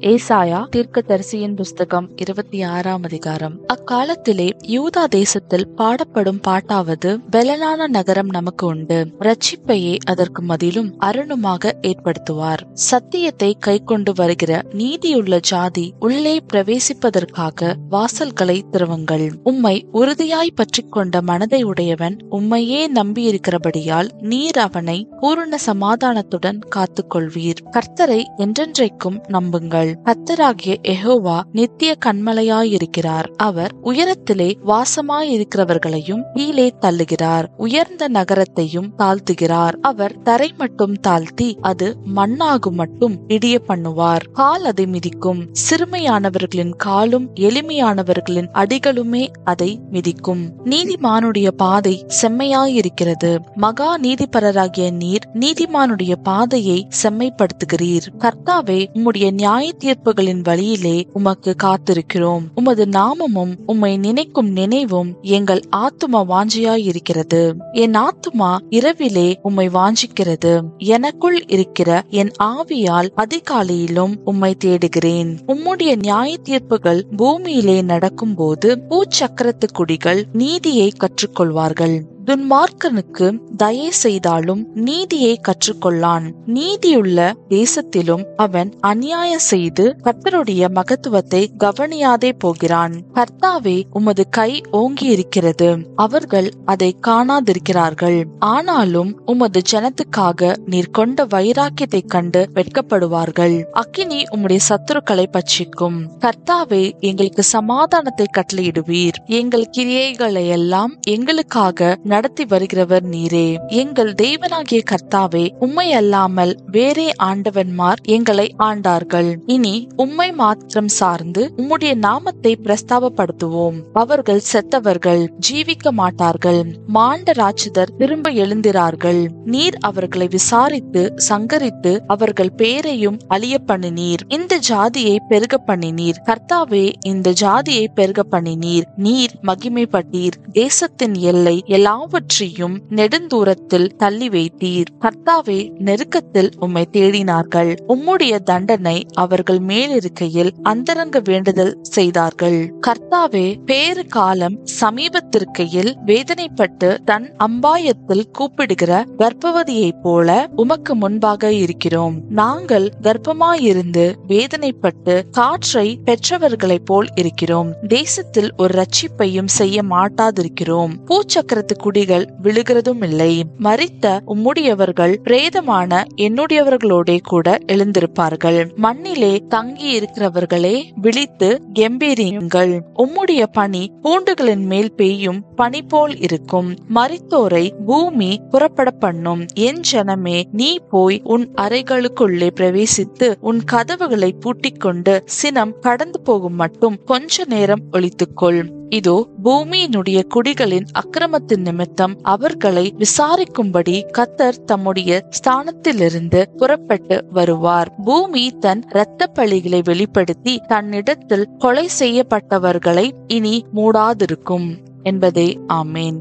ஏசாயா தீர்க்கதரிசியின் புஸ்தகம் 26ஆம் அதிகாரம். அக்காலத்திலே யூதா தேசத்தில் பாடப்படும் பாட்டாவது, பெலனான நகரம் நமக்கு உண்டு, இரட்சிப்பையே அதற்கு மதிலும் அரணுமாக ஏற்படுத்துவார். சத்தியத்தை கை கொண்டு வருகிற நீதியுள்ள ஜாதி உள்ளே பிரவேசிப்பதற்காக வாசல்களை திறவுங்கள். உம்மை உறுதியாய் பற்றி கொண்ட மனதை உடையவன் உம்மையே நம்பியிருக்கிறபடியால் நீர் அவனை பூரண சமாதானத்துடன் காத்துக்கொள்வீர். கர்த்தரை என்றென்றைக்கும் நம்புங்கள். கர்த்தராகிய யெகோவா நித்திய கன்மலையாயிருக்கிறார். அவர் உயரத்திலே வாசமாயிருக்கிறவர்களையும் கீழே தள்ளுகிறார், உயர்ந்த நகரத்தையும் தாழ்த்துகிறார். அவர் தரை மட்டும் தாழ்த்தி அது மண்ணாகும் மட்டும் இடிய பண்ணுவார். கால் அதை மிதிக்கும், சிறுமையானவர்களின் காலும் எளிமையானவர்களின் அடிகளுமே அதை மிதிக்கும். நீதிமானுடைய பாதை செம்மையாயிருக்கிறது. மகா நீதிபரராகிய நீர் நீதிமானுடைய பாதையை செம்மைப்படுத்துகிறீர். கர்த்தாவே, உம்முடைய நியாய தீர்ப்புகளின் வழியிலே உமக்கு காத்திருக்கிறோம். உமது நாமமும் உம்மை நினைக்கும் நினைவும் எங்கள் ஆத்தும வாஞ்சியாயிருக்கிறது. என் ஆத்துமா இரவிலே உம்மை வாஞ்சிக்கிறது. எனக்குள் இருக்கிற என் ஆவியால் அதிகாலையிலும் உம்மை தேடுகிறேன். உம்முடைய நியாய தீர்ப்புகள் பூமியிலே நடக்கும் போது பூச்சக்கரத்து குடிகள் நீதியை கற்றுக்கொள்வார்கள். துன்மார்க்கனுக்கு தயை செய்தாலும் நீதியை கற்றுக்கொள்ளான். நீதியுள்ள தேசத்திலும் அவன் அநியாயம் செய்து கர்த்தருடைய மகத்துவத்தை கவனியாதே போகிறான். கர்த்தாவே, உமது கை ஓங்கி இருக்கிறது, அவர்கள் அதை காணாதிருக்கிறார்கள். ஆனாலும் உமது ஜனத்துக்காக நீர் கொண்ட வைராக்கியத்தை கண்டு வெட்கப்படுவார்கள். அக்கினி உம்முடைய சத்துருக்களை பட்சிக்கும். கர்த்தாவே, எங்களுக்கு சமாதானத்தை கட்டளையிடுவீர். எங்கள் கிரியைகளை எல்லாம் எங்களுக்காக நடத்தி வருகிறவர் நீரே. எங்கள் தேவனாகிய கர்த்தாவே, உம்மை அல்லாமல் வேறே ஆண்டவன்மார் எங்களை ஆண்டார்கள். இனி உம்மை மாத்திரம் சார்ந்து உம்முடைய நாமத்தை பிரஸ்தாபப்படுத்துவோம். அவர்கள் செத்தவர்கள் ஜீவிக்க மாட்டார்கள். மாண்ட ராட்சதர் திரும்ப எழுந்திரார்கள். நீர் அவர்களை விசாரித்து சங்கரித்து அவர்கள் பேரையும் அழிய பண்ணினீர். இந்த ஜாதியை பெருக பண்ணினீர். கர்த்தாவே, இந்த ஜாதியை பெருக பண்ணினீர். நீர் மகிமைப்பட்டீர். தேசத்தின் எல்லை எல்லாவற்றையும் நெடுந்தூரத்தில் தள்ளி வைத்தீர். கர்த்தாவே, நெருக்கத்தில் உம்மை தேடினார்கள். உம்முடைய தண்டனை அவர்கள் மேலிருக்கையில் அந்தரங்க வேண்டுதல் செய்தார்கள். கர்த்தாவே, பேறு காலம் சமீபத்திருக்கையில் வேதனைப்பட்டு தன் அம்பாயத்தில் கூப்பிடுகிற கர்ப்பவதியைப் போல உமக்கு முன்பாக இருக்கிறோம். நாங்கள் கர்ப்பமாயிருந்து வேதனைப்பட்டு காற்றை பெற்றவர்களைப் போல் இருக்கிறோம். தேசத்தில் ஒரு ரட்சிப்பையும் செய்ய மாட்டாதிருக்கிறோம். பூச்சக்கரத்து குடிகள் விழுகிறதும் இல்லை. மரித்த உம்முடையவர்கள் பிரேதமான என்னுடையவர்களோட கூட எழுந்திருப்பார்கள். மண்ணிலே தங்கி இருக்கிறவர்களே, விழித்து கெம்பீரியுங்கள். உம்முடைய பனி பூண்டுகளின் மேல் பெய்யும் பனி போல் இருக்கும். மரித்தோரை பூமி புறப்பட பண்ணும். என் ஜனமே, நீ போய் உன் அறைகளுக்குள்ளே பிரவேசித்து உன் கதவுகளை பூட்டிக் கொண்டு சினம் கடந்து போகும் மட்டும் கொஞ்ச நேரம் ஒளித்துக்கொள். இதோ, பூமியினுடைய குடிகளின் அக்கிரமத்தின் நிமித்தம் அவர்களை விசாரிக்கும்படி கர்த்தர் தம்முடைய ஸ்தானத்திலிருந்து புறப்பட்டு வருவார். பூமி தன் இரத்த பழிகளை வெளிப்படுத்தி தன்னிடத்தில் கொலை செய்யப்பட்டவர்களை இனி மூடாதிருக்கும் என்பதே. ஆமேன்.